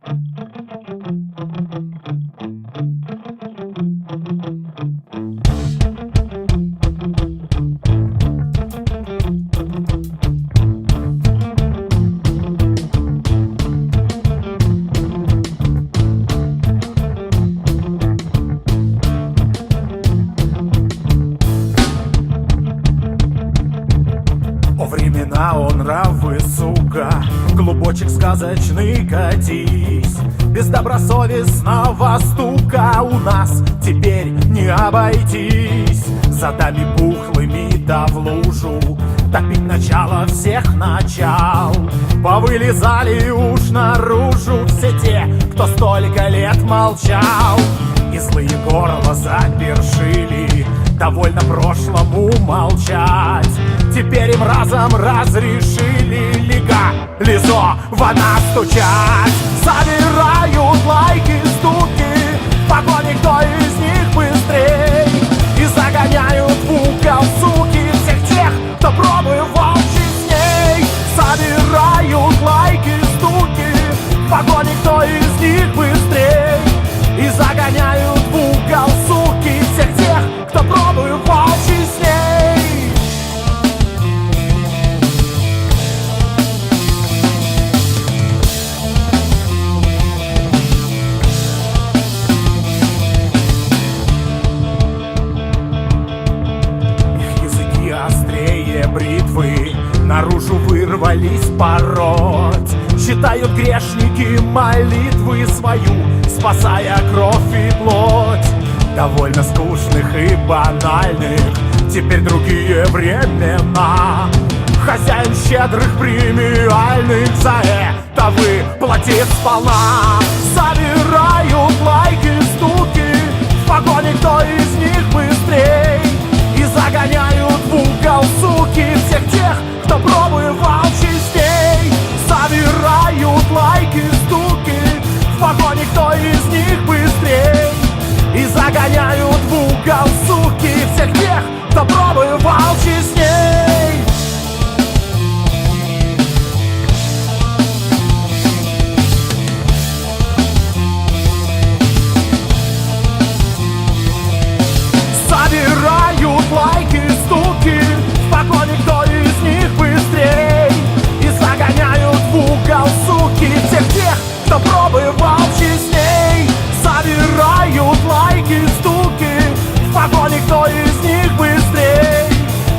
О времена, о нравы, сука, клубочек сказочный катись. Без добросовестного стука у нас теперь не обойтись. За дами пухлыми да в лужу топить начало всех начал. Повылезали уж наружу все те, кто столько лет молчал. И злые горла запершили, довольно прошлому молчать. Теперь им разом разрешили легализованно стучать. Собирают лайки, стуки, в погоне кто из них быстрей. И загоняют в угол, суки, всех тех, кто пробовал честней. Собирают лайки, стуки, в погоне кто из них быстрей. И загоняют в угол, суки, всех тех, кто пробовал честней. Их языки острее бритвы наружу вырвались пороть. Считают грешники молитвы свою, спасая кровь и плоть. Довольно скучных и банальных теперь другие времена. Хозяин щедрых премиальных за это выплатит сполна. Собирают лайки, стуки, в погоне кто из них быстрей. И загоняют в угол, суки, всех тех, кто пробовал честней. Собирают лайки, стуки, в погоне кто из них быстрей. И загоняют в угол, суки, всех тех, кто пробовал честней. Собирают лайки, стуки, в погоне кто из них быстрей. И загоняют в угол, суки, всех тех, кто пробовал честней. Собирают лайки, стуки, в погоне кто из них быстрей.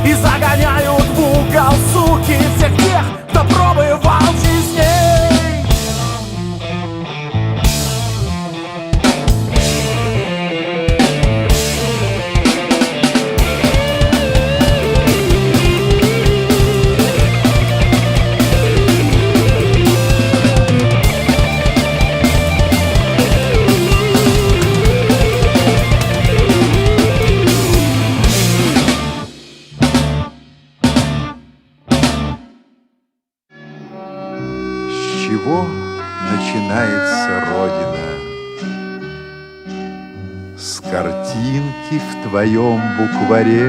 И загоняют в угол, суки, всех тех, кто пробовал честней. С чего начинается Родина? С картинки в твоем букваре,